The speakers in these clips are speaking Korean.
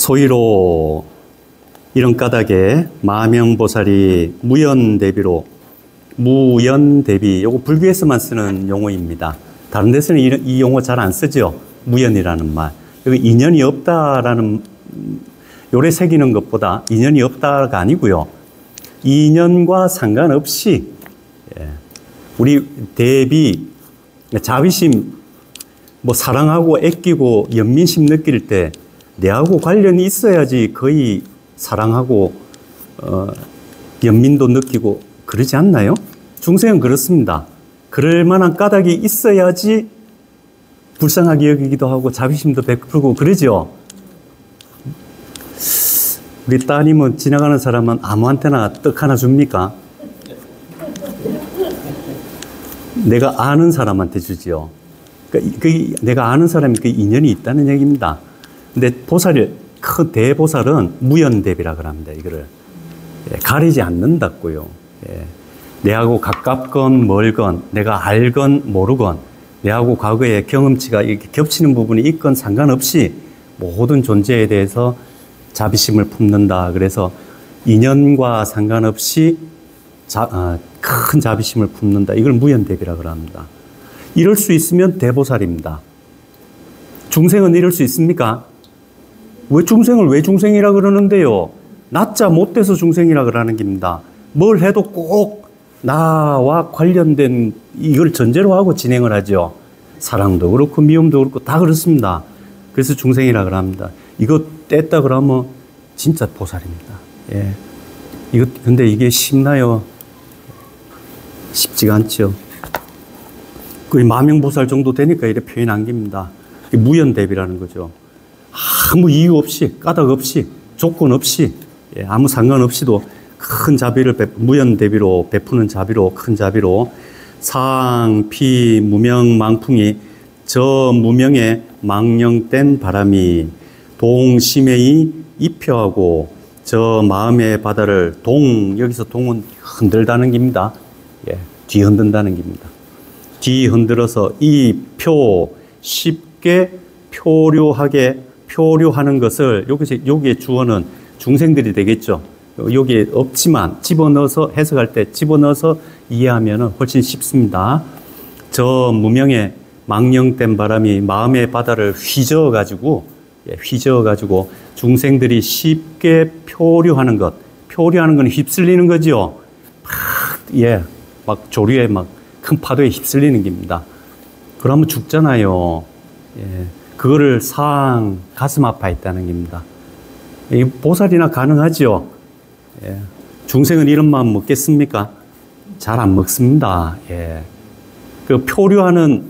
소위로 이런 까닭에 마명보살이 무연대비로, 무연대비, 요거 불교에서만 쓰는 용어입니다. 다른 데서는 이 용어 잘 안 쓰죠. 무연이라는 말. 여기 인연이 없다라는, 요래 새기는 것보다 인연이 없다가 아니고요. 인연과 상관없이, 우리 대비, 자비심, 뭐 사랑하고 애끼고 연민심 느낄 때 내하고 관련이 있어야지 거의 사랑하고 연민도 느끼고 그러지 않나요? 중생은 그렇습니다. 그럴 만한 까닭이 있어야지 불쌍하게 여기기도 하고 자비심도 베풀고 그러죠. 우리 따님은 지나가는 사람은 아무한테나 떡 하나 줍니까? 내가 아는 사람한테 주지요. 내가 아는 사람이 그 인연이 있다는 얘기입니다. 근데 큰 대보살은 무연대비라 그럽니다. 이거를 가리지 않는다고요. 내하고 가깝건 멀건, 내가 알건 모르건, 내하고 과거의 경험치가 이렇게 겹치는 부분이 있건 상관없이 모든 존재에 대해서 자비심을 품는다. 그래서 인연과 상관없이 큰 자비심을 품는다. 이걸 무연대비라 그럽니다. 이럴 수 있으면 대보살입니다. 중생은 이럴 수 있습니까? 왜 중생이라 그러는데요? 낮자 못돼서 중생이라 그러는 겁니다. 뭘 해도 꼭 나와 관련된 이걸 전제로 하고 진행을 하죠. 사랑도 그렇고 미움도 그렇고 다 그렇습니다. 그래서 중생이라 그럽니다. 이거 뗐다 그러면 진짜 보살입니다. 근데 이게 쉽나요? 쉽지가 않죠. 거의 마명보살 정도 되니까 이렇게 표현한 겁니다. 무연대비라는 거죠. 아무 이유 없이, 까닭 없이, 조건 없이, 아무 상관없이도 큰 자비를 무연대비로 베푸는 자비로, 큰 자비로 상, 피, 무명, 망풍이 저 무명에 망령된 바람이 동심에이 입혀하고 저 마음의 바다를 여기서 동은 흔들다는 겁니다. 뒤흔든다는 겁니다. 뒤흔들어서 이 쉽게 표류하는 것을, 여기에 주어는 중생들이 되겠죠. 여기에 없지만 집어넣어서 해석할 때 집어넣어서 이해하면 훨씬 쉽습니다. 저 무명의 망령된 바람이 마음의 바다를 휘저어가지고 중생들이 쉽게 표류하는 것. 표류하는 건 휩쓸리는 거죠. 막 조류에 큰 파도에 휩쓸리는 겁니다. 그러면 죽잖아요. 그거를 가슴 아파 있다는 겁니다. 이 보살이나 가능하죠. 중생은 이런 마음 먹겠습니까? 잘 안 먹습니다. 그 표류하는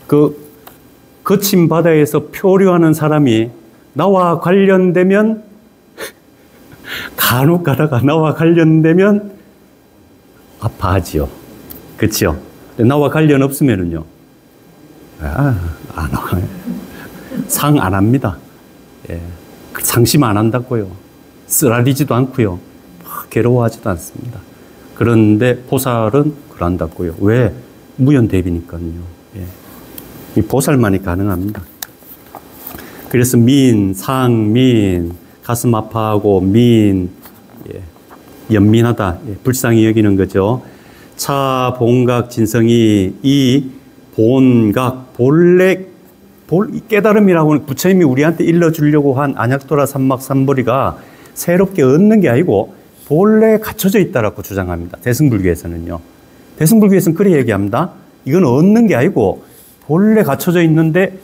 그 거친 바다에서 표류하는 사람이 나와 관련되면 간혹 가다가 나와 관련되면 아파하지요. 그렇죠? 나와 관련 없으면은요. 상 안 합니다. 상심 안 한다고요. 쓰라리지도 않고요. 괴로워하지도 않습니다. 그런데 보살은 그런다고요. 왜? 무연대비니까요. 이 보살만이 가능합니다. 그래서 상민, 가슴 아파하고 연민하다, 불쌍히 여기는 거죠. 차, 본각, 진성이 이 본각, 깨달음이라고 부처님이 우리한테 일러주려고 한 안약도라 삼막삼보리가 새롭게 얻는 게 아니고 본래 갖춰져 있다라고 주장합니다. 대승불교에서는요. 대승불교에서는 그렇게 얘기합니다. 이건 얻는 게 아니고 본래 갖춰져 있는데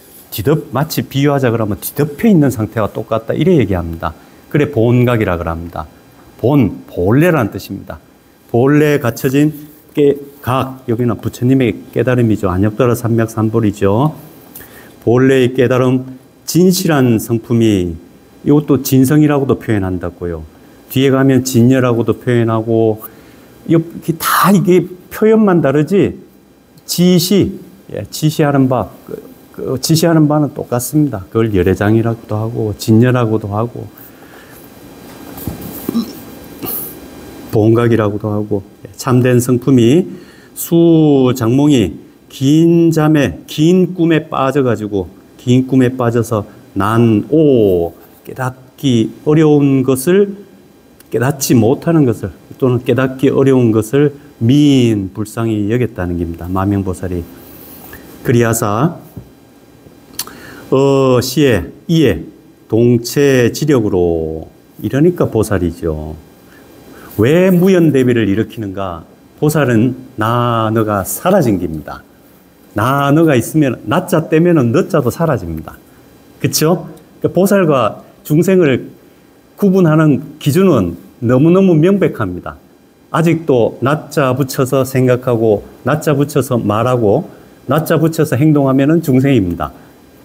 마치 비유하자 그러면 뒤덮여 있는 상태와 똑같다. 이래 얘기합니다. 그래 본각이라 그럽니다. 본래라는 뜻입니다. 본래 갖춰진 여기는 부처님의 깨달음이죠. 안약도라 삼맥삼보리죠. 본래의 깨달음, 진실한 성품이, 이것도 진성이라고도 표현한다고요. 뒤에 가면 진여라고도 표현하고, 이게 표현만 다르지, 지시하는 바는 똑같습니다. 그걸 열애장이라고도 하고, 진여라고도 하고, 본각이라고도 하고, 참된 성품이 수장몽이 긴 꿈에 빠져서 난오, 깨닫기 어려운 것을 깨닫지 못하는 것을 또는 깨닫기 어려운 것을 미인 불쌍히 여겼다는 겁니다. 마명보살이. 그리하사 시에 이에 동체지력으로 이러니까 보살이죠. 왜 무연대비를 일으키는가? 보살은 나 너가 사라진 겁니다. 나 너가 있으면 나자 떼면은 너자도 사라집니다. 그렇죠? 그러니까 보살과 중생을 구분하는 기준은 너무너무 명백합니다. 아직도 나자 붙여서 생각하고 나자 붙여서 말하고 나자 붙여서 행동하면은 중생입니다.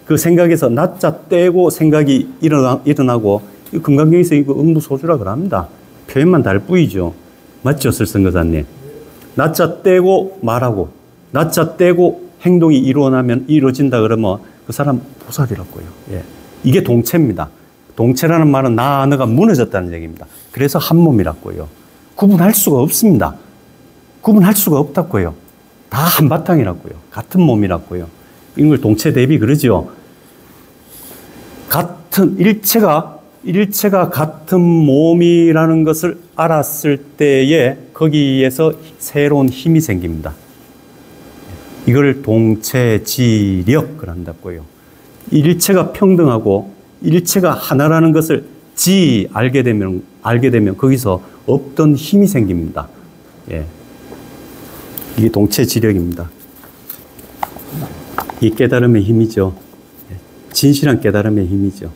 그 생각에서 나자 떼고 생각이 일어나고 금강경에서 이거 응무소주라 그럽니다. 표현만 다를 뿐이죠. 맞죠, 설성거사님? 나자 떼고 말하고 나자 떼고 행동이 이루어진다 그러면 그 사람 보살이라고요. 예. 이게 동체입니다. 동체라는 말은 나 너가 무너졌다는 얘기입니다. 그래서 한 몸이라고요. 구분할 수가 없습니다. 구분할 수가 없다고요. 다 한바탕이라고요. 같은 몸이라고요. 이걸 동체 대비 그러죠. 같은 일체가 같은 몸이라는 것을 알았을 때에 거기에서 새로운 힘이 생깁니다. 이걸 동체지력 그런다고요. 일체가 평등하고 일체가 하나라는 것을 알게 되면 거기서 없던 힘이 생깁니다. 예. 이게 동체지력입니다. 이 깨달음의 힘이죠. 진실한 깨달음의 힘이죠.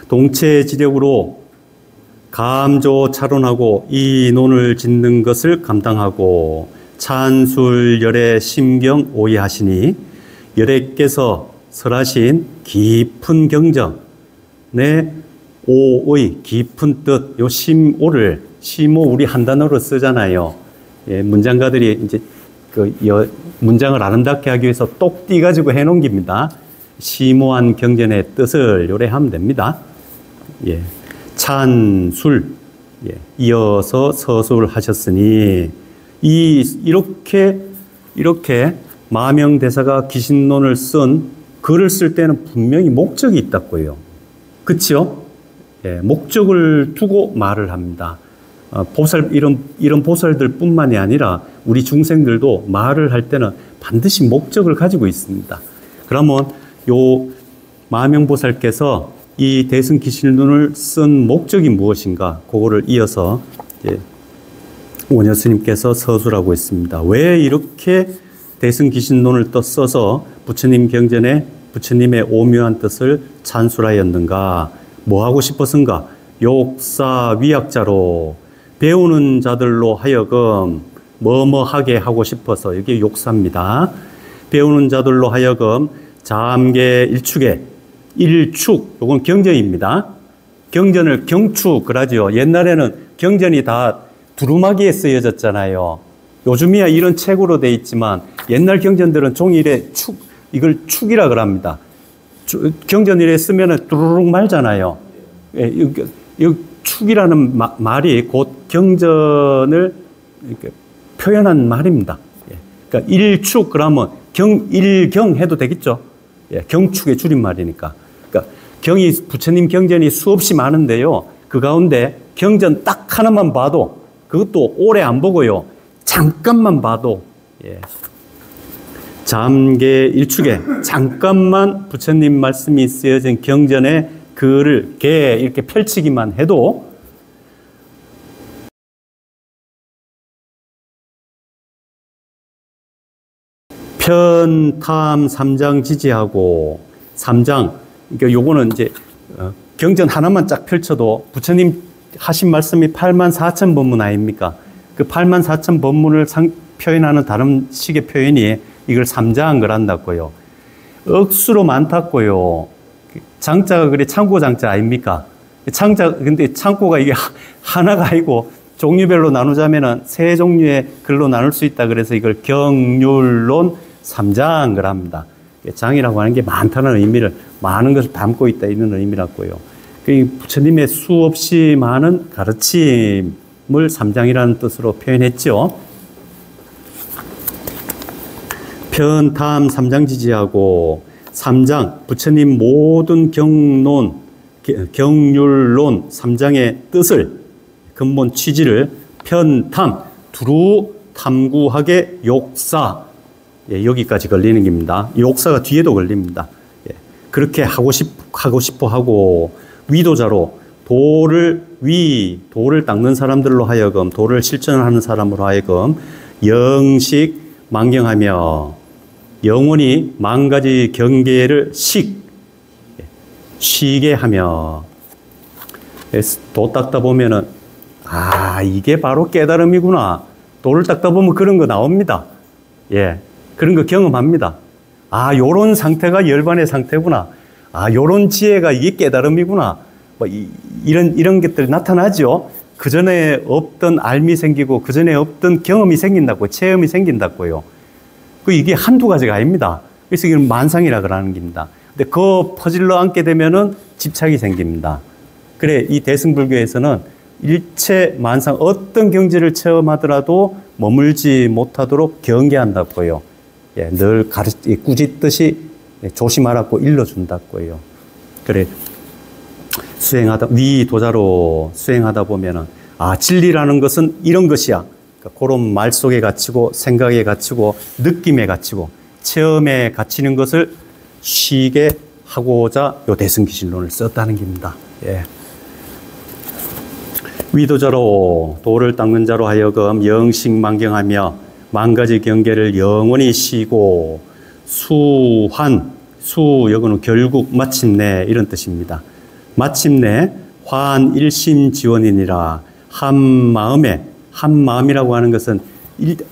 동체지력으로 감조 차론하고 이 논을 짓는 것을 감당하고 찬술열의 심경 오이하시니 열애께서 설하신 깊은 경전의 오의 깊은 뜻, 요 심오를 심오 우리 한 단어로 쓰잖아요. 예, 문장가들이 이제 문장을 아름답게 하기 위해서 똑띠 가지고 해놓은 겁니다. 심오한 경전의 뜻을 요래하면 됩니다. 예. 찬술, 예. 이어서 서술하셨으니 이렇게 마명대사가 기신론을 쓴 글을 쓸 때는 분명히 목적이 있다고요. 그렇죠? 예. 목적을 두고 말을 합니다. 이런 보살들뿐만이 아니라 우리 중생들도 말을 할 때는 반드시 목적을 가지고 있습니다. 그러면 요 마명보살께서 이 대승기실론을 쓴 목적이 무엇인가? 그거를 이어서 이제 원효스님께서 서술하고 있습니다. 왜 이렇게 대승기실론을 써서 부처님 경전에 부처님의 오묘한 뜻을 찬술하였는가? 뭐 하고 싶었은가? 욕사위약자로 배우는 자들로 하여금 뭐뭐하게 하고 싶어서 이게 욕사입니다. 배우는 자들로 하여금 잠계 일축, 요건 경전입니다. 경전을 경축 그러죠. 옛날에는 경전이 다 두루마기에 쓰여졌잖아요. 요즘이야 이런 책으로 돼 있지만 옛날 경전들은 종이에 이걸 축이라 그럽니다. 경전이래 쓰면은 뚜루룩 말잖아요. 이 축이라는 말이 곧 경전을 이렇게 표현한 말입니다. 그러니까 일축 그러면 일경 해도 되겠죠. 예, 경축의 줄임말이니까. 그러니까 부처님 경전이 수없이 많은데요. 그 가운데 경전 딱 하나만 봐도 그것도 오래 안 보고요. 잠깐만 봐도 예. 잠계 일축에 잠깐만 부처님 말씀이 쓰여진 경전의 글을 이렇게 펼치기만 해도 편탐 3장 지지하고 3장, 그러니까 요거는 이제 경전 하나만 쫙 펼쳐도 부처님 하신 말씀이 84,000법문 아닙니까? 그 84,000법문을 표현하는 다른 식의 표현이 이걸 3장 그란다고요. 억수로 많다고요. 장자가 그래 창고 장자 아닙니까? 근데 창고가 이게 하나가 아니고 종류별로 나누자면은 세 종류의 글로 나눌 수 있다. 그래서 이걸 경률론 3장 그럽니다. 장이라고 하는 게 많다는 의미를, 많은 것을 담고 있다 이런 의미라고요. 부처님의 수없이 많은 가르침을 3장이라는 뜻으로 표현했죠. 편탐 삼장지지하고 삼장 부처님 모든 경론, 경률론 삼장의 뜻을 근본 취지를 편탐 두루 탐구하게 욕사 여기까지 걸리는 겁니다. 욕사가 뒤에도 걸립니다. 그렇게 하고 싶어 하고 위도자로 도를 닦는 사람들로 하여금 도를 실천하는 사람으로 하여금 영식 망경하며 영원히 만 가지 경계를 쉬게 하며 도 닦다 보면은 이게 바로 깨달음이구나. 도를 닦다 보면 그런 거 나옵니다. 그런 거 경험합니다. 요런 상태가 열반의 상태구나. 요런 지혜가 이게 깨달음이구나. 이런 것들이 나타나죠. 그 전에 없던 알미 생기고, 그 전에 없던 경험이 생긴다고, 체험이 생긴다고요. 이게 한두 가지가 아닙니다. 그래서 이건 만상이라 그러는 겁니다. 근데 그 퍼질러 앉게 되면은 집착이 생깁니다. 그래, 이 대승불교에서는 일체 만상, 어떤 경지를 체험하더라도 머물지 못하도록 경계한다고요. 늘 꾸짖듯이 조심하라고 일러준다고요. 그래, 위도자로 수행하다 보면은, 진리라는 것은 이런 것이야. 그러니까 그런 말 속에 갇히고, 생각에 갇히고, 느낌에 갇히고, 체험에 갇히는 것을 쉬게 하고자 요 대승기신론을 썼다는 겁니다. 위도자로 도를 닦는 자로 하여금 영식만경하며 만 가지 경계를 영원히 쉬고 여기는 결국 마침내 이런 뜻입니다. 마침내 환일심지원이니라. 한마음이라고 하는 것은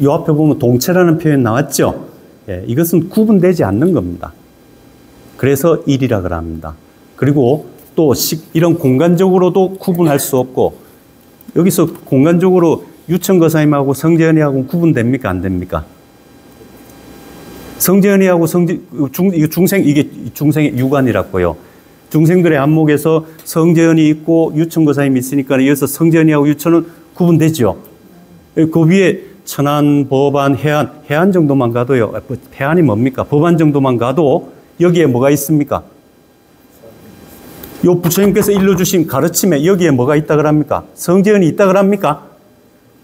요 앞에 보면 동체라는 표현 나왔죠. 이것은 구분되지 않는 겁니다. 그래서 일이라고 합니다. 그리고 또 이런 공간적으로도 구분할 수 없고, 여기서 공간적으로 유천거사님하고 성재현이하고 구분됩니까? 안 됩니까? 성재현이하고 이게 중생의 유관이라고요. 중생들의 안목에서 성재현이 있고 유천거사님이 있으니까 여기서 성재현이하고 유천은 구분되죠. 그 위에 천안, 법안, 해안 정도만 가도요. 해안이 뭡니까? 법안 정도만 가도 여기에 뭐가 있습니까? 요 부처님께서 일러주신 가르침에 여기에 뭐가 있다 그럽니까? 성재현이 있다 그럽니까?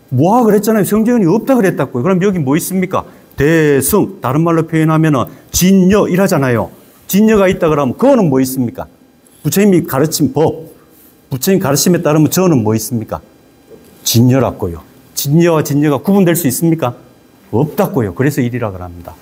뭐하 그랬잖아요. 성재현이 없다 그랬다고요. 그럼 여기 뭐 있습니까? 대승, 다른 말로 표현하면은 진여 이라잖아요. 진여가 있다 그러면 그거는 뭐 있습니까? 부처님이 가르친 법, 부처님 가르침에 따르면 저는 뭐 있습니까? 진여라고요. 진여와 진여가 구분될 수 있습니까? 없다고요. 그래서 일이라고 합니다.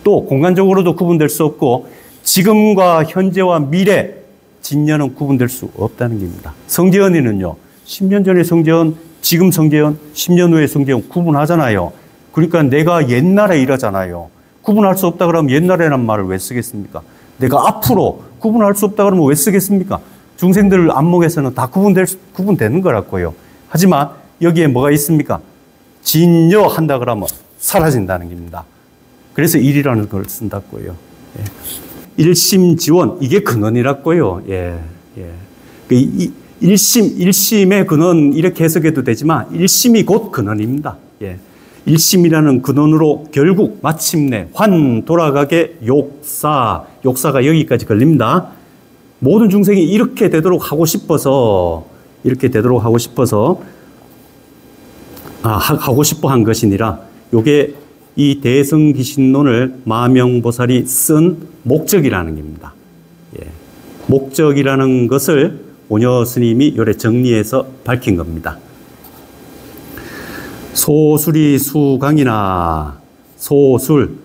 또 공간적으로도 구분될 수 없고 지금과 현재와 미래, 진여는 구분될 수 없다는 겁니다. 성재현이는요, 10년 전의 성재현, 지금 성재현, 10년 후의 성재현 구분하잖아요. 그러니까 내가 옛날에 이러잖아요. 구분할 수 없다 그러면 옛날에란 말을 왜 쓰겠습니까? 내가 앞으로 구분할 수 없다 그러면 왜 쓰겠습니까? 중생들 안목에서는 다 구분되는 거라고요. 하지만 여기에 뭐가 있습니까? 진여한다 그러면 사라진다는 겁니다. 그래서 일이라는 걸 쓴다고요. 일심지원, 이게 근원이라고요. 일심의 근원, 이렇게 해석해도 되지만, 일심이 곧 근원입니다. 일심이라는 근원으로 결국 마침내 돌아가게 욕사가 여기까지 걸립니다. 모든 중생이 이렇게 되도록 하고 싶어서 하고 싶어 한 것이니라. 요게 이 대승기신론을 마명보살이 쓴 목적이라는 겁니다. 목적이라는 것을 오녀 스님이 요래 정리해서 밝힌 겁니다. 소술이 수광이나 소술,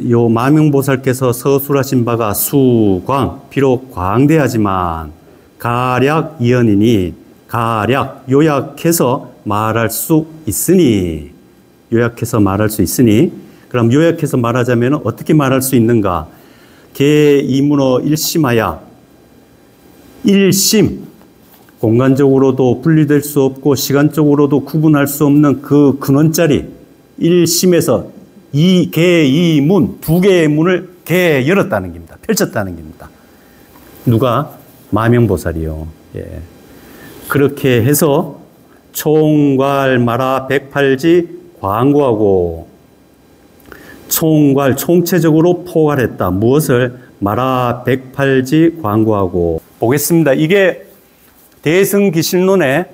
요 마명보살께서 서술하신 바가 수광, 비록 광대하지만 가략 이언이니, 가략 요약해서 말할 수 있으니, 그럼 요약해서 말하자면 어떻게 말할 수 있는가? 개이문어 일심하야, 일심, 공간적으로도 분리될 수 없고 시간적으로도 구분할 수 없는 그 근원자리, 일심에서 개이문, 두 개의 문을 열었다는 겁니다. 펼쳤다는 겁니다. 누가? 마명보살이요. 그렇게 해서 총괄 마라 108지 광고하고 총괄, 총체적으로 포괄했다. 무엇을? 마라 108지 광고하고. 보겠습니다. 이게 대승기신론의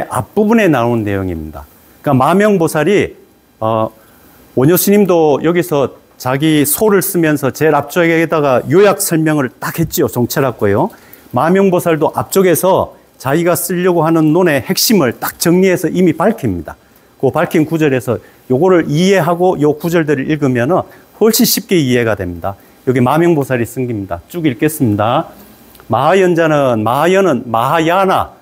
앞부분에 나오는 내용입니다. 그러니까 마명보살이, 원효 스님도 여기서 자기 소를 쓰면서 제일 앞쪽에다가 요약 설명을 딱 했지요. 종철했고요. 마명보살도 앞쪽에서 자기가 쓰려고 하는 논의 핵심을 딱 정리해서 이미 밝힙니다. 그 밝힌 구절에서 요거를 이해하고 요 구절들을 읽으면은 훨씬 쉽게 이해가 됩니다. 여기 마명보살이 쓴 겁니다. 쭉 읽겠습니다. 마하연자는, 마하연은 마하야나,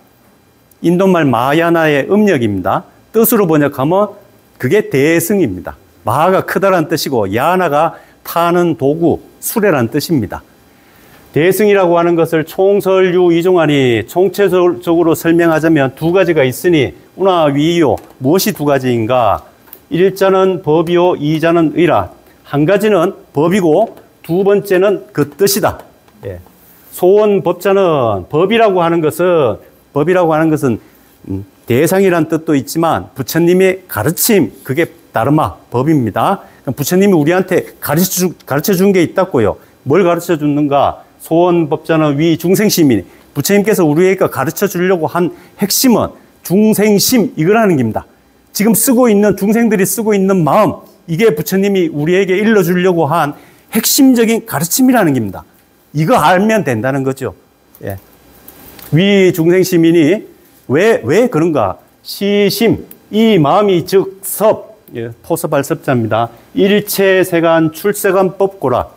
인도말 마하야나의 음력입니다. 뜻으로 번역하면 그게 대승입니다. 마하가 크다란 뜻이고 야나가 타는 도구, 수레란 뜻입니다. 대승이라고 하는 것을 총설유 이종하니 총체적으로 설명하자면 두 가지가 있으니 우나 위요. 무엇이 두 가지인가? 일자는 법이요, 이자는 의라. 한 가지는 법이고 두 번째는 그 뜻이다. 예. 소원법자는 법이라고 하는 것은 대상이란 뜻도 있지만 부처님의 가르침, 그게 다르마, 법입니다. 부처님이 우리한테 가르쳐 준 게 있다고요. 뭘 가르쳐 줬는가? 소원법자는 위 중생심이니, 부처님께서 우리에게 가르쳐 주려고 한 핵심은 중생심, 이거라는 겁니다. 지금 중생들이 쓰고 있는 마음, 이게 부처님이 우리에게 일러주려고 한 핵심적인 가르침이라는 겁니다. 이거 알면 된다는 거죠. 예. 위 중생심이니, 왜 그런가? 시심, 이 마음이 즉 섭, 예, 토섭발섭자입니다. 일체 세간 출세간법고라.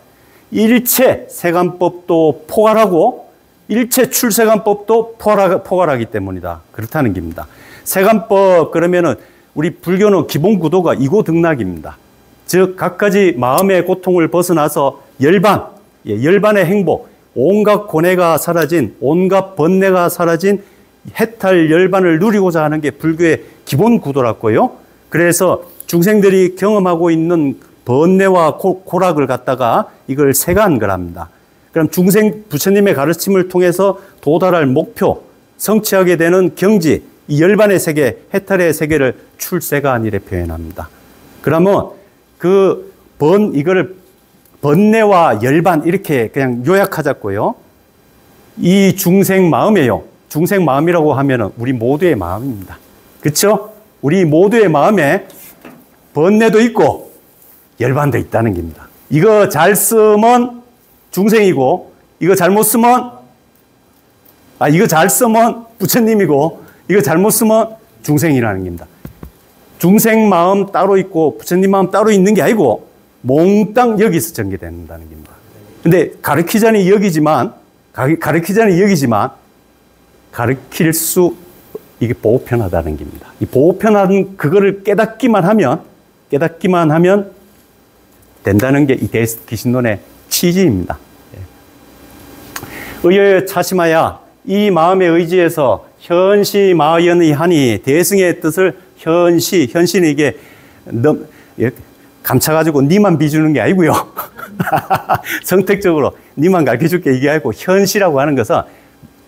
일체 세간법도 포괄하고 일체 출세간법도 포괄하기 때문이다. 그렇다는 겁니다. 세간법 그러면은 우리 불교는 기본 구도가 이고등락입니다. 즉 갖가지 마음의 고통을 벗어나서 열반의 행복, 온갖 고뇌가 사라진, 온갖 번뇌가 사라진 해탈 열반을 누리고자 하는 게 불교의 기본 구도라고요. 그래서 중생들이 경험하고 있는 번뇌와 고락을 갖다가 이걸 세간 거랍니다. 그럼 부처님의 가르침을 통해서 도달할 목표, 성취하게 되는 경지, 이 열반의 세계, 해탈의 세계를 출세간 이래 표현합니다. 그러면 이거를 번뇌와 열반 이렇게 그냥 요약하자고요. 이 중생 마음이에요. 중생 마음이라고 하면은 우리 모두의 마음입니다. 그렇죠? 우리 모두의 마음에 번뇌도 있고 열반도 있다는 겁니다. 이거 잘 쓰면 중생이고, 이거 잘못 쓰면 부처님이고, 이거 잘못 쓰면 중생이라는 겁니다. 중생 마음 따로 있고 부처님 마음 따로 있는 게 아니고 몽땅 여기서 전개된다는 겁니다. 근데 가르치자니 여기지만 이게 보편하다는 겁니다. 이 보편한 그거를 깨닫기만 하면 된다는 게 이 대승기신론의 취지입니다. 의여여 차심하야, 이 마음의 의지에서 현시 마연의 하니, 대승의 뜻을 현시는 이게 감춰가지고 니만 비주는 게 아니고요. 선택적으로 니만 가르쳐줄게 이게 아니고, 현시라고 하는 것은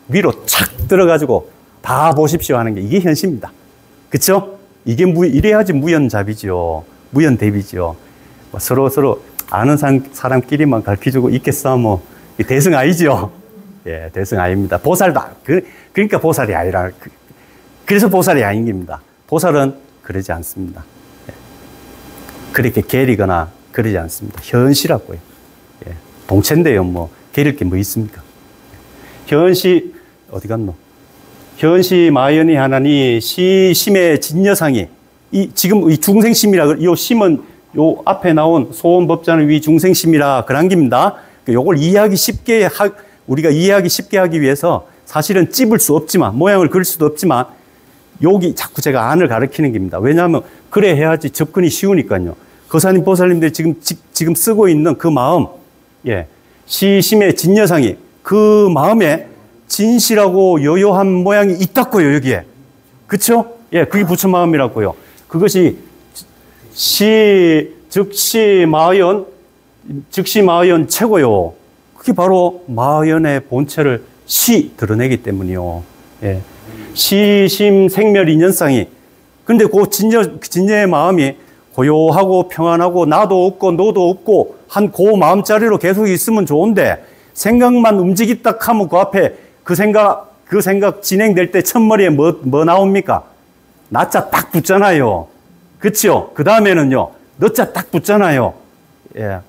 위로 착 들어가지고 다 보십시오 하는 게 이게 현시입니다. 그렇죠? 이게 이래야지 무연잡이죠. 무연대비죠. 서로 아는 사람끼리만 가르쳐주고 있겠어 뭐 대승 아니죠. 예, 대승 아닙니다. 보살도 그러니까 보살이 아니라, 그래서 보살이 아닌 겁니다. 보살은 그러지 않습니다. 예. 그렇게 게리거나 그러지 않습니다. 현시라고요. 예. 동체인데요. 뭐 게릴 게 뭐 있습니까? 현시 어디 갔노? 현시 마연이 하나니 시심의 진여상이, 지금 이 중생심이라, 이 심은 요 앞에 나온 소원법자는 위 중생심이라 그런 겁니다. 요걸 우리가 이해하기 쉽게 하기 위해서 사실은 찝을 수 없지만, 모양을 그릴 수도 없지만, 여기 자꾸 제가 안을 가리키는 겁니다. 왜냐하면 그래 해야지 접근이 쉬우니까요. 거사님, 보살님들이 지금 쓰고 있는 그 마음, 예, 시심의 진여상이, 그 마음에 진실하고 여요한 모양이 있다고요, 여기에. 그쵸? 예, 그게 부처 마음이라고요. 그것이 즉시 마연 최고요. 그게 바로 마연의 본체를 드러내기 때문이요. 예. 시심 생멸 인연상이. 근데 그 진여의 마음이 고요하고 평안하고 나도 없고 너도 없고 한 그 마음자리로 계속 있으면 좋은데 생각만 움직이다 하면 그 앞에 그 생각 진행될 때 첫머리에 뭐 나옵니까? 나자 딱 붙잖아요. 그쵸? 그 다음에는요, 너자 딱 붙잖아요. 예.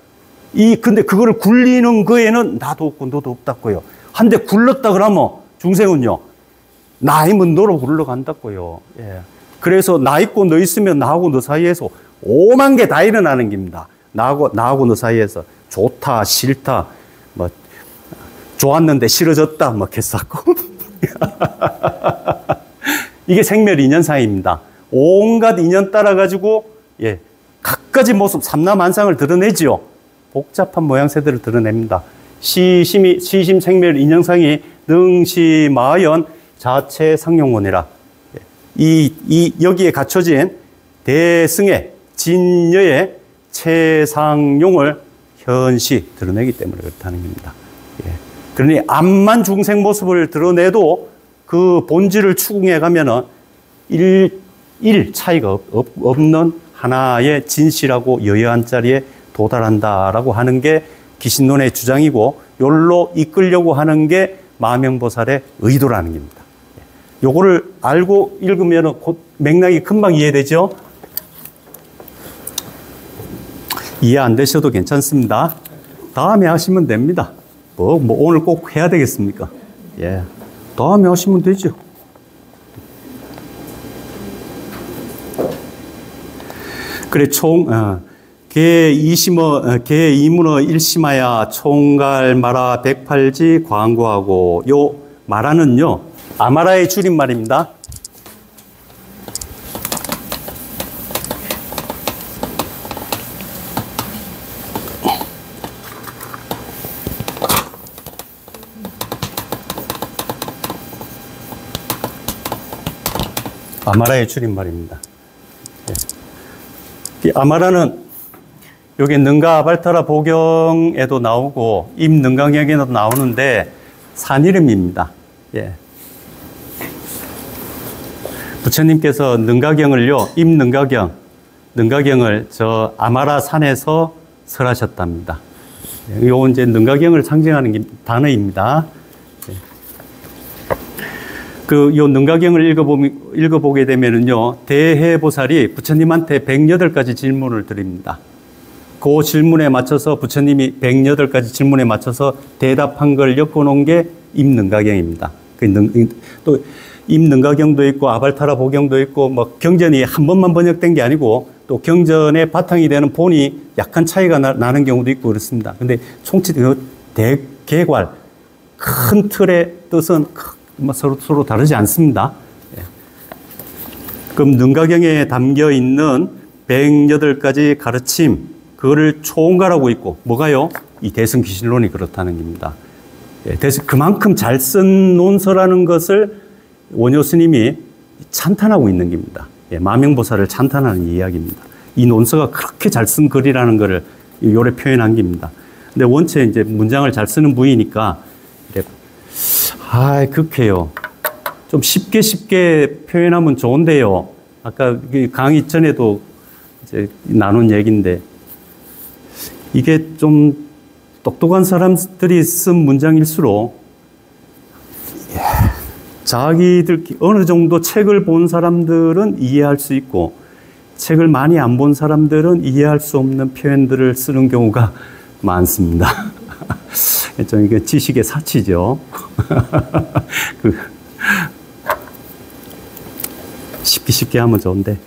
근데 그거를 굴리는 거에는 나도 없고 너도 없다고요. 한데 굴렀다 그러면 중생은요, 나 있으면 너로 굴러간다고요. 예. 그래서 나 있고 너 있으면 나하고 너 사이에서 오만 개 다 일어나는 겁니다. 나하고 너 사이에서 좋다, 싫다, 뭐, 좋았는데 싫어졌다, 뭐, 개쌌고. 이게 생멸 인연사입니다. 온갖 인연 따라가지고, 예, 각가지 모습, 삼라만상을 드러내지요. 복잡한 모양새들을 드러냅니다. 시심 생멸 인연상이 능시마연 자체 상용원이라. 여기에 갖춰진 대승의 진여의 최상용을 현시 드러내기 때문에 그렇다는 겁니다. 예. 그러니 암만 중생 모습을 드러내도 그 본질을 추궁해 가면은 일 차이가 없는 하나의 진실하고 여여한 자리에 도달한다라고 하는 게 기신론의 주장이고, 요로 이끌려고 하는 게 마명보살의 의도라는 겁니다. 요거를 알고 읽으면 맥락이 금방 이해되죠? 이해 안 되셔도 괜찮습니다. 다음에 하시면 됩니다. 뭐 오늘 꼭 해야 되겠습니까? 예. 다음에 하시면 되죠. 그래, 개 이문어 일심하야 총갈 마라 108지 광고하고, 요 마라는요, 아마라의 줄임말입니다. 아마라의 줄임말입니다. 이 아마라는 여기 능가발타라 보경에도 나오고 임능강경에도 나오는데 산 이름입니다. 예. 부처님께서 능가경을요, 능가경을 저 아마라 산에서 설하셨답니다. 요 이제 능가경을 상징하는 단어입니다. 요 능가경을 읽어보게 되면은요, 대해보살이 부처님한테 108가지 질문을 드립니다. 그 질문에 맞춰서 부처님이 108가지 질문에 맞춰서 대답한 걸 엮어놓은 게 임능가경입니다. 또 임능가경도 있고 아발타라 보경도 있고, 뭐 경전이 한 번만 번역된 게 아니고 또 경전의 바탕이 되는 본이 약간 차이가 나는 경우도 있고 그렇습니다. 근데 총치 대개괄 큰 틀의 뜻은 서로 다르지 않습니다. 예. 그럼 능가경에 담겨 있는 108가지 가르침, 그거를 총괄하고 있고, 뭐가요? 이 대승기실론이 그렇다는 겁니다. 예, 그만큼 잘 쓴 논서라는 것을 원효 스님이 찬탄하고 있는 겁니다. 예, 마명보살을 찬탄하는 이야기입니다. 이 논서가 그렇게 잘 쓴 글이라는 것을 요래 표현한 겁니다. 근데 원체 이제 문장을 잘 쓰는 부위니까, 극해요. 좀 쉽게 표현하면 좋은데요. 아까 강의 전에도 이제 나눈 얘기인데, 이게 좀 똑똑한 사람들이 쓴 문장일수록, 자기들 어느 정도 책을 본 사람들은 이해할 수 있고, 책을 많이 안 본 사람들은 이해할 수 없는 표현들을 쓰는 경우가 많습니다. 좀 이게 지식의 사치죠. 쉽게 하면 좋은데.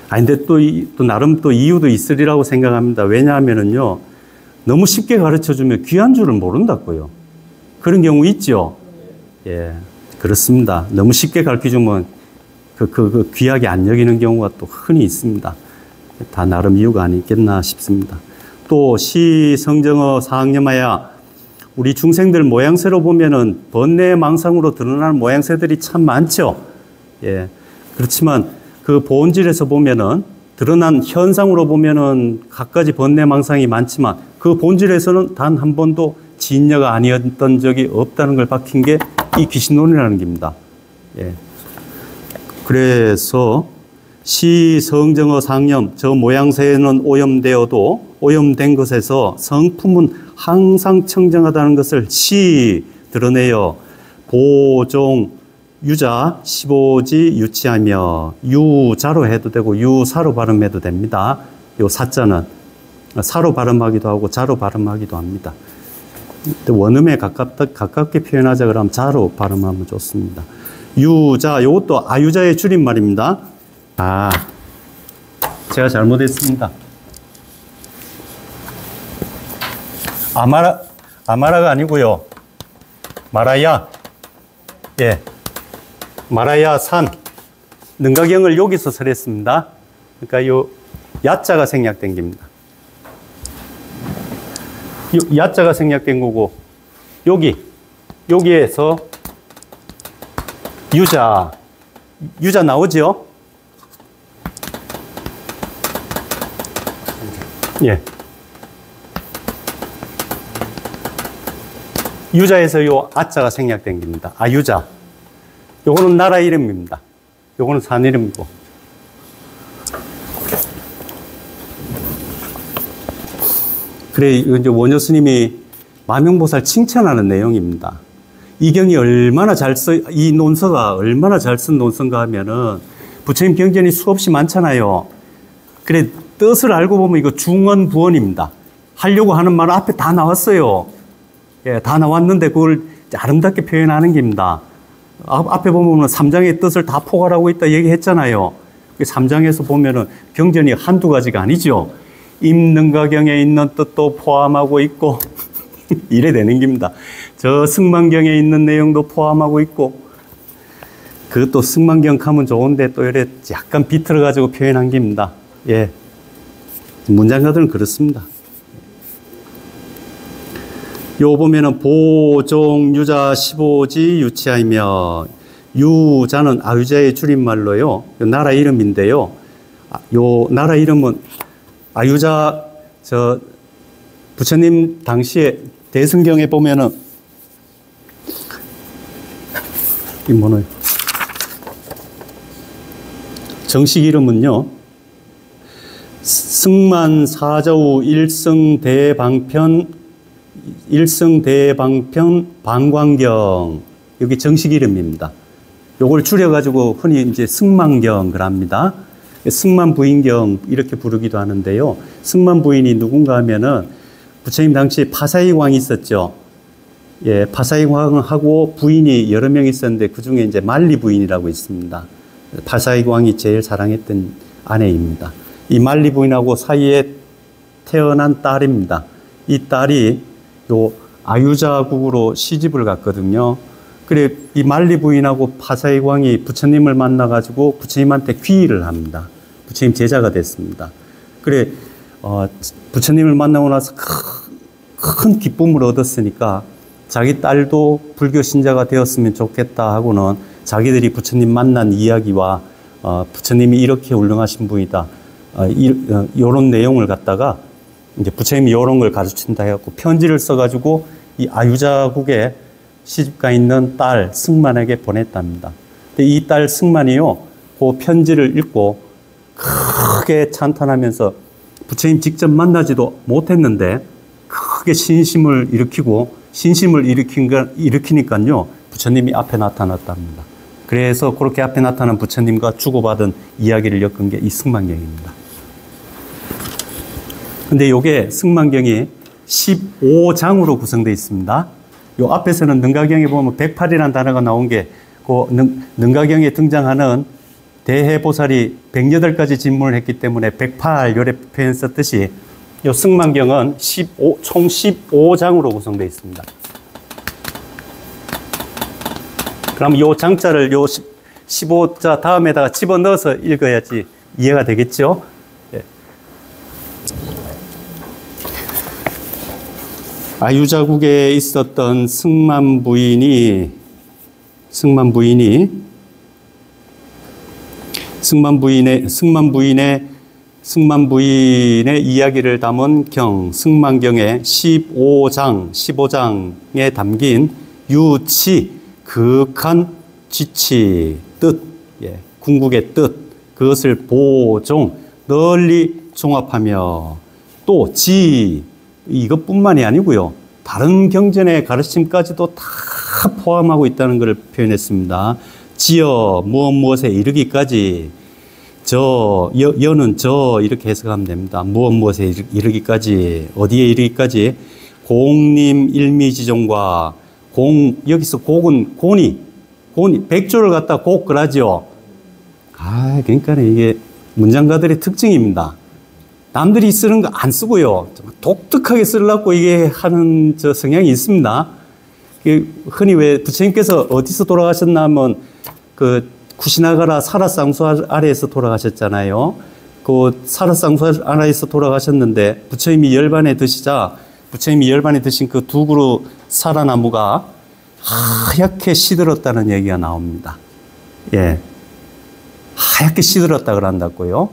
근데 또 나름 또 이유도 있으리라고 생각합니다. 왜냐하면은요, 너무 쉽게 가르쳐 주면 귀한 줄을 모른다고요. 그런 경우 있죠. 예, 그렇습니다. 너무 쉽게 가르쳐 주면 그 귀하게 안 여기는 경우가 또 흔히 있습니다. 다 나름 이유가 아니겠나 싶습니다. 또 시성정어 사학념하야, 우리 중생들 모양새로 보면은 번뇌 망상으로 드러나는 모양새들이 참 많죠. 예. 그렇지만 그 본질에서 보면은, 드러난 현상으로 보면은 갖가지 번뇌 망상이 많지만 그 본질에서는 단 한 번도 진여가 아니었던 적이 없다는 걸 밝힌 게 이 귀신론이라는 겁니다. 예. 그래서 시 성정어 상염 저 모양새는 오염되어도 오염된 것에서 성품은 항상 청정하다는 것을 시 드러내어 보종 유자 15지 유치하며 유자로 해도 되고 유사로 발음해도 됩니다. 요 사자는 사로 발음하기도 하고 자로 발음하기도 합니다. 원음에 가깝게 표현하자 그러면 자로 발음하면 좋습니다. 유자, 이것도 아유자의 줄임말입니다. 아, 제가 잘못했습니다. 아마라가 아니고요. 마라야. 예. 마라야 산. 능가경을 여기서 설했습니다. 그러니까 요 야자가 생략된 겁니다. 야자가 생략된 거고, 여기에서 유자 나오죠? 예. 유자에서 요 아자가 생략된 겁니다. 아유자. 요거는 나라 이름입니다. 요거는 산 이름이고. 그래, 이제 원효 스님이 마명보살 칭찬하는 내용입니다. 이 경이 얼마나 이 논서가 얼마나 잘 쓴 논서인가 하면은, 부처님 경전이 수없이 많잖아요. 그래, 뜻을 알고 보면 이거 중언부언입니다. 하려고 하는 말 앞에 다 나왔어요. 예, 다 나왔는데 그걸 아름답게 표현하는 겁니다. 앞에 보면 3장의 뜻을 다 포괄하고 있다 얘기했잖아요. 3장에서 보면은 경전이 한두 가지가 아니죠. 임능가경에 있는 뜻도 포함하고 있고, 이래 되는 겁니다. 저 승만경에 있는 내용도 포함하고 있고, 그것도 승만경 가면 좋은데 또 이래 약간 비틀어가지고 표현한 겁니다. 예. 문장가들은 그렇습니다. 요 보면은 보종 유자 15지 유치하며, 유자는 아유자의 줄임말로요. 요 나라 이름인데요. 요 나라 이름은 아유자, 부처님 당시에 대승경에 보면은, 이 뭐는, 정식 이름은요, 승만 사저우 일승대방편 방광경, 여기 정식 이름입니다. 요걸 줄여가지고 흔히 이제 승만경을 합니다. 승만부인경 이렇게 부르기도 하는데요. 승만부인이 누군가 하면은 부처님 당시 파사이광이 있었죠. 예, 파사이광하고 부인이 여러 명 있었는데 그 중에 이제 만리부인이라고 있습니다. 파사이광이 제일 사랑했던 아내입니다. 이 만리부인하고 사이에 태어난 딸입니다. 이 딸이 요 아유자국으로 시집을 갔거든요. 그래, 이 만리부인하고 파사이광이 부처님을 만나가지고 부처님한테 귀의를 합니다. 부처님 제자가 됐습니다. 그래, 부처님을 만나고 나서 큰 기쁨을 얻었으니까 자기 딸도 불교 신자가 되었으면 좋겠다 하고는 자기들이 부처님 만난 이야기와 부처님이 이렇게 훌륭하신 분이다, 이런 내용을 갖다가 이제 부처님이 이런 걸 가르친다 해갖고 편지를 써가지고 이 아유자국에 시집가 있는 딸 승만에게 보냈답니다. 근데 이 딸 승만이요, 그 편지를 읽고 크게 찬탄하면서 부처님 직접 만나지도 못했는데 크게 신심을 일으키니까요, 부처님이 앞에 나타났답니다. 그래서 그렇게 앞에 나타난 부처님과 주고받은 이야기를 엮은 게 이 승만경입니다. 근데 이게 승만경이 15장으로 구성되어 있습니다. 요 앞에서는 능가경에 보면 108이라는 단어가 나온 게, 그 능가경에 등장하는 대해보살이 108가지 진문을 했기 때문에 108 요래 표현 썼듯이 요 승만경은 총 15장으로 구성되어 있습니다. 그럼 요 장자를 요 15자 다음에다가 집어넣어서 읽어야지 이해가 되겠죠? 예. 아유자국에 있었던 승만 부인의 이야기를 담은 경, 승만경의 15장에 담긴 유치, 극한 지치, 뜻, 예, 궁극의 뜻, 그것을 보종, 널리 종합하며 또 지, 이것뿐만이 아니고요. 다른 경전의 가르침까지도 다 포함하고 있다는 것을 표현했습니다. 지어 무엇에 이르기까지 여는 이렇게 해석하면 됩니다. 무엇에 이르기까지 어디에 이르기까지 공림 일미지종과 여기서 곡은 고니 백조를 갖다 곡 그라죠. 그러니까 이게 문장가들의 특징입니다. 남들이 쓰는 거 안 쓰고요. 독특하게 쓰려고 이게 하는 성향이 있습니다. 흔히 왜 부처님께서 어디서 돌아가셨나 하면 쿠시나가라 사라쌍수 아래에서 돌아가셨잖아요. 그 사라쌍수 아래에서 돌아가셨는데 부처님이 열반에 드신 그 두 그루 사라나무가 하얗게 시들었다는 얘기가 나옵니다. 예. 하얗게 시들었다 그런다고요.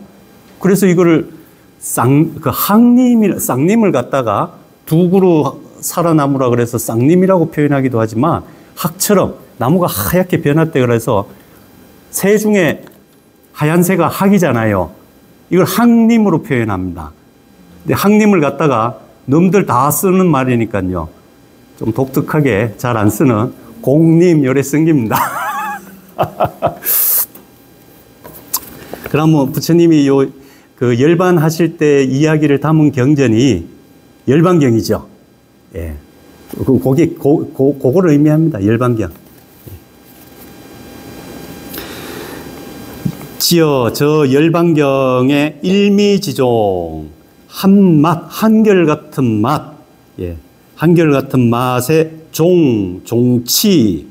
그래서 이거를 쌍님을 갖다가 두 그루 사라나무라 그래서 쌍님이라고 표현하기도 하지만 학처럼 나무가 하얗게 변했대 그래서 새 중에 하얀새가 학이잖아요. 이걸 학님으로 표현합니다. 근데 학님을 갖다가 놈들 다 쓰는 말이니까요. 좀 독특하게 잘 안 쓰는 공님 요래 쓴깁니다. 그러면 부처님이 그 열반하실 때 이야기를 담은 경전이 열반경이죠. 예. 그거를 의미합니다. 열반경. 지어 저 열반경의 일미지종 한결같은 맛, 예. 한결같은 맛의 종치를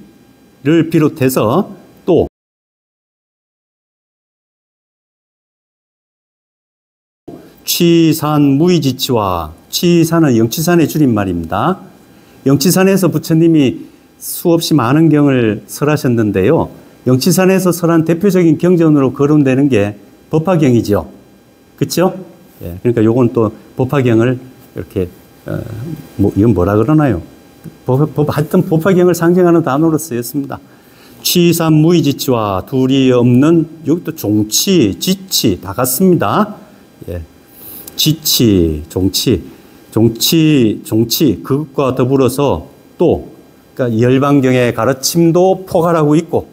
비롯해서 또 취산 무의지치와 취산은 영취산의 줄임말입니다. 영취산에서 부처님이 수없이 많은 경을 설하셨는데요. 영취산에서 설한 대표적인 경전으로 거론되는 게 법화경이죠. 그렇죠? 예, 그러니까 요건 또 법화경을 이렇게 이건 뭐라 그러나요? 하여튼 법화경을 상징하는 단어로 쓰였습니다. 취산 무의지치와 둘이 없는 여기 또 종치, 지치 다 같습니다. 예. 지치, 종치, 그것과 더불어서 또, 그러니까 열반경의 가르침도 포괄하고 있고,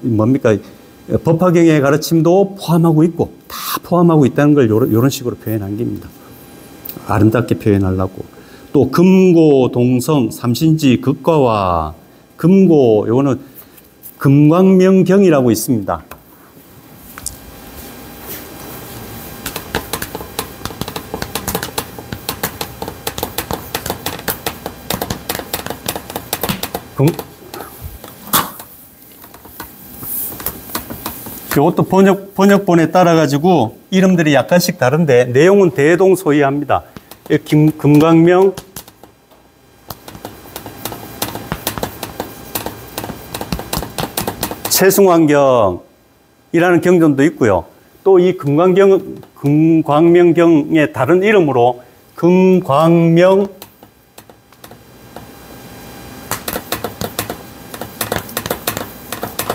뭡니까? 법화경의 가르침도 포함하고 있고, 다 포함하고 있다는 걸 이런 식으로 표현한 겁니다. 아름답게 표현하려고. 또, 금고, 동성, 삼신지, 극과와, 요거는 금광명경이라고 있습니다. 이것도 번역본에 따라가지고 이름들이 약간씩 다른데 내용은 대동소이합니다. 금광명, 최승환경이라는 경전도 있고요. 또 이 금광명경의 다른 이름으로 금광명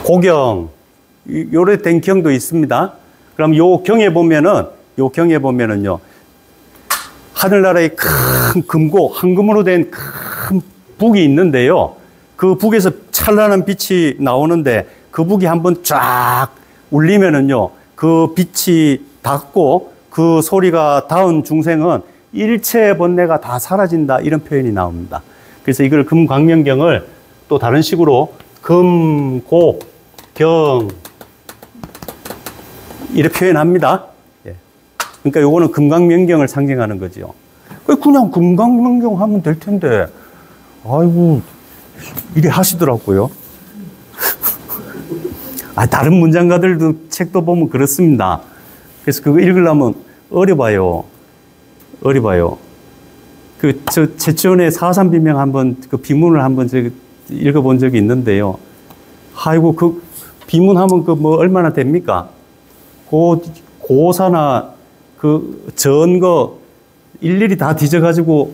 고경, 요래 된 경도 있습니다. 그럼 요 경에 보면은요, 하늘나라에 큰 금고, 황금으로 된 큰 북이 있는데요. 그 북에서 찬란한 빛이 나오는데 그 북이 한번 쫙 울리면은요, 그 빛이 닿고 그 소리가 닿은 중생은 일체의 번뇌가 다 사라진다. 이런 표현이 나옵니다. 그래서 이걸 금광명경을 또 다른 식으로 금고, 경 이렇게 표현합니다. 예. 그러니까 요거는 금강명경을 상징하는 거죠. 그냥 금강명경 하면 될 텐데 아이고 이래 하시더라고요. 다른 문장가들도 책도 보면 그렇습니다. 그래서 그거 읽으려면 어려봐요. 최치원의 사산비명 한번 그 비문을 한번 읽어본 적이 있는데요. 아이고 그 비문하면 얼마나 됩니까? 고사나 전거 일일이 다 뒤져가지고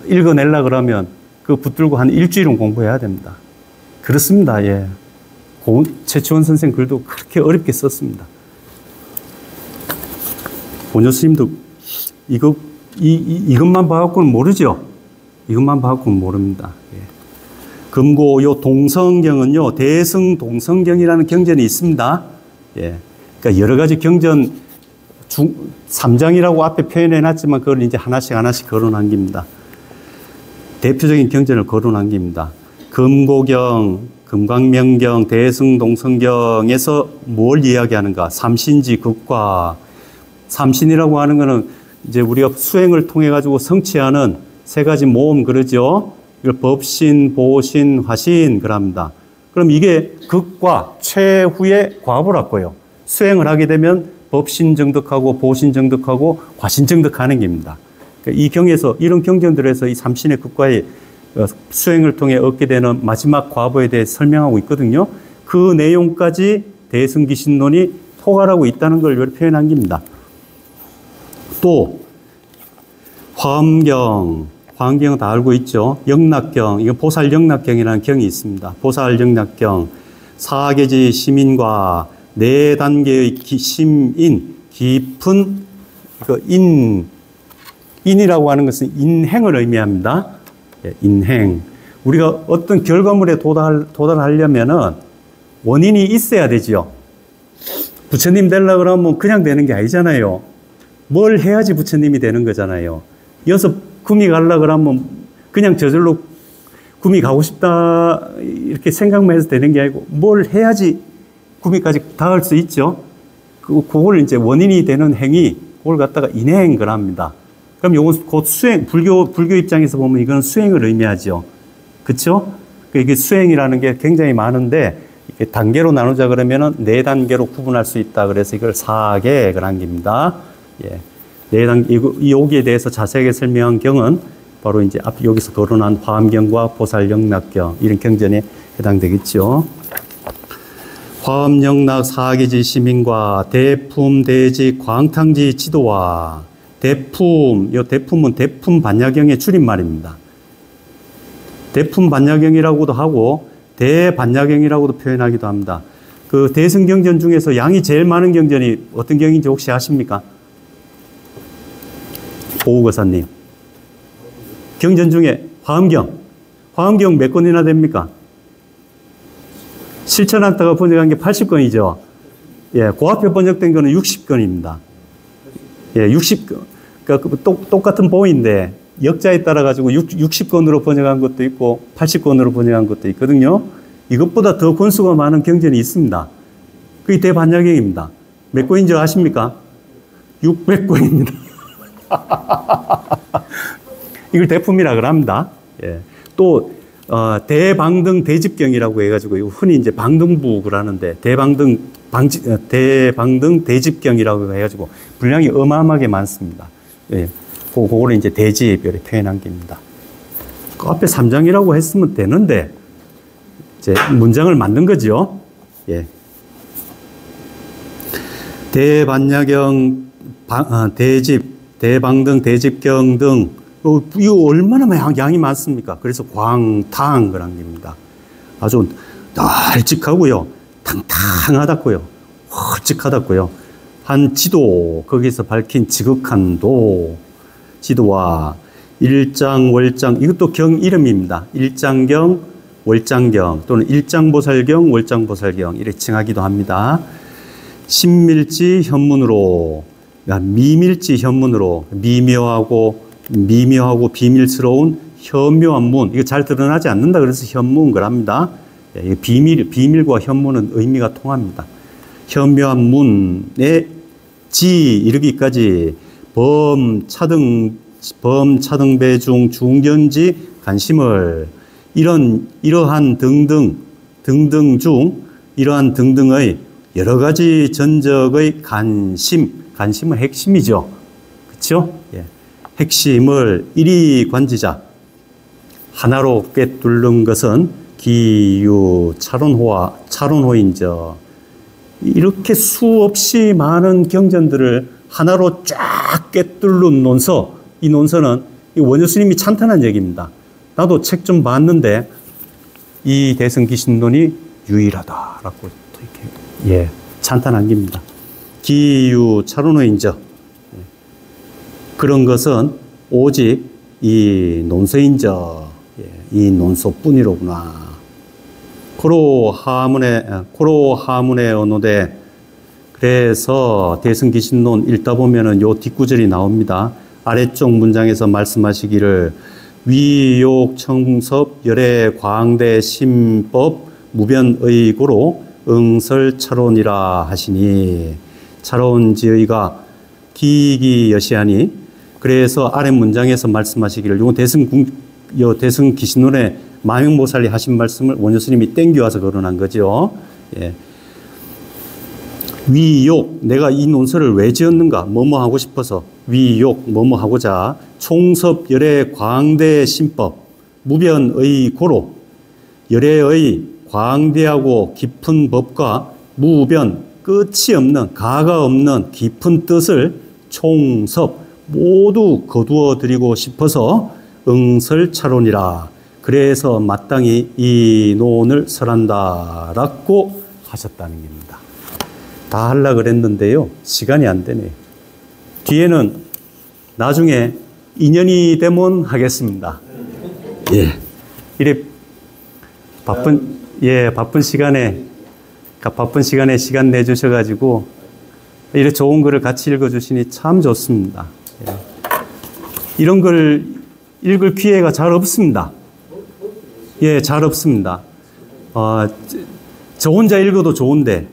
읽어내려 그러면 그 붙들고 한 일주일은 공부해야 됩니다. 그렇습니다. 예. 최치원 선생 글도 그렇게 어렵게 썼습니다. 원효 스님도 이것만 봐갖고는 모르죠. 이것만 봐갖고는 모릅니다. 예. 금고 요 동성경은요, 대승동성경이라는 경전이 있습니다. 예. 그러니까 여러 가지 경전 3장이라고 앞에 표현해 놨지만 그걸 이제 하나씩 거론 남깁니다. 대표적인 경전을 거론 남깁니다. 금고경, 금강명경, 대승동성경에서 뭘 이야기하는가? 삼신지 극과, 삼신이라고 하는 거는 이제 우리가 수행을 통해 가지고 성취하는 세 가지 모음 그러죠. 이걸 법신, 보신, 화신 그럽니다. 그럼 이게 극과 최후의 과보라고요. 수행을 하게 되면 법신 정득하고 보신 정득하고 화신 정득하는 겁니다. 이 경에서 이런 경전들에서 이 삼신의 극과의 수행을 통해 얻게 되는 마지막 과보에 대해 설명하고 있거든요. 그 내용까지 대승기신론이 포괄하고 있다는 걸 표현한 겁니다. 또 화엄경은 다 알고 있죠. 영락경, 이거 보살영락경이라는 경이 있습니다. 보살영락경, 사계지 시민과 네 단계의 심인, 깊은 인이라고 하는 것은 인행을 의미합니다. 인행. 우리가 어떤 결과물에 도달하려면은 원인이 있어야 되죠. 부처님 되려고 그러면 그냥 되는 게 아니잖아요. 뭘 해야지 부처님이 되는 거잖아요. 이어서 구미 가려고 그러면 그냥 저절로 구미 가고 싶다 이렇게 생각만 해서 되는 게 아니고 뭘 해야지 구미까지 닿을 수 있죠. 그걸 이제 원인이 되는 행위, 그걸 갖다가 인행 그럽니다. 그럼 요건 곧 수행, 불교 입장에서 보면 이건 수행을 의미하죠. 그쵸? 이게 수행이라는 게 굉장히 많은데, 이렇게 단계로 나누자 그러면은 네 단계로 구분할 수 있다. 그래서 이걸 사계 그런 겁니다. 예. 네 단계, 여기에 대해서 자세하게 설명한 경은 바로 이제 앞 여기서 거론한 화엄경과 보살영락경, 이런 경전에 해당되겠죠. 화엄영락 사계지 시민과 대품 대지 광탕지 지도와 대품, 이 대품은 대품 반야경의 줄임말입니다. 대품 반야경이라고도 하고 대반야경이라고도 표현하기도 합니다. 그 대승경전 중에서 양이 제일 많은 경전이 어떤 경인지 혹시 아십니까? 오우거사님. 경전 중에 화엄경 몇 권이나 됩니까? 실천한다가 번역한 게 80권이죠. 예, 그 앞에 번역된 거는 60권입니다. 예, 60권. 그러니까 똑같은 보인데 역자에 따라 가지고 60권으로 번역한 것도 있고 80권으로 번역한 것도 있거든요. 이것보다 더 권수가 많은 경전이 있습니다. 그게 대반야경입니다. 몇 권인 줄 아십니까? 600권입니다. 이걸 대품이라 그럽니다. 예. 또 대방등 대집경이라고 해가지고 흔히 이제 방등부 그러는데 대방등 대집경이라고 해가지고 분량이 어마어마하게 많습니다. 예. 그거를 이제 대집 이렇게 표현한 겁니다. 그 앞에 3장이라고 했으면 되는데 이제 문장을 만든 거죠. 예. 대반야경, 대집, 대방등, 대집경 등 이거 얼마나 양이 많습니까? 그래서 광탕 그런 겁니다. 아주 널찍하고요, 탕탕하다고요, 헐찍하다고요. 한 지도, 거기서 밝힌 지극한 도, 지도와 일장, 월장, 이것도 경 이름입니다. 일장경, 월장경 또는 일장보살경, 월장보살경 이렇게 칭하기도 합니다. 신밀지 현문으로, 미밀지 현문으로 미묘하고 비밀스러운 현묘한 문, 이거 잘 드러나지 않는다 그래서 현문 그럽니다. 비밀과 현문은 의미가 통합니다. 현묘한 문에 지 이르기까지 범차등배중 중견지 관심을 이러한 등등의 여러 가지 전적의 관심은 핵심이죠. 그렇죠? 예. 핵심을 일이 관지자 하나로 꿰뚫는 것은 기유 차론호인저. 이렇게 수없이 많은 경전들을 하나로 쫙 꿰뚫는 논서, 이 논서는 원효 스님이 찬탄한 얘기입니다. 나도 책 좀 봤는데 이 대승기신론이 유일하다라고 또 이렇게 예, 찬탄 안깁니다. 기유 차론의인저 그런 것은 오직 이 논소인저 이 논소뿐이로구나. 코로 하문에 언어대 그래서 대승기신론 읽다 보면은 요 뒷구절이 나옵니다. 아래쪽 문장에서 말씀하시기를 위욕 청섭 열애 광대 심법 무변의고로 응설차론이라 하시니 차론지의가 기기여시하니 그래서 아래 문장에서 말씀하시기를 요 대승기신론의 마명보살이 하신 말씀을 원효 스님이 땡겨와서 거론한 거죠. 예. 위욕, 내가 이 논설을 왜 지었는가? 뭐뭐 하고 싶어서. 위욕, 뭐뭐 하고자. 총섭 열애 광대 심법, 무변의 고로. 열애의 광대하고 깊은 법과 무변, 끝이 없는, 가가 없는 깊은 뜻을 총섭, 모두 거두어 드리고 싶어서 응설차론이라. 그래서 마땅히 이 논을 설한다라고 하셨다는 겁니다. 다 하려고 그랬는데요. 시간이 안 되네요. 뒤에는 나중에 인연이 되면 하겠습니다. 예. 이래 바쁜 시간에 시간 내주셔가지고 이래 좋은 글을 같이 읽어주시니 참 좋습니다. 예. 이런 걸 읽을 기회가 잘 없습니다. 예, 잘 없습니다. 저 혼자 읽어도 좋은데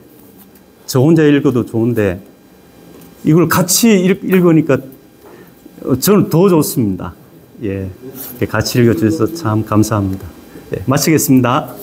이걸 같이 읽으니까 저는 더 좋습니다. 예, 같이 읽어주셔서 참 감사합니다. 예, 마치겠습니다.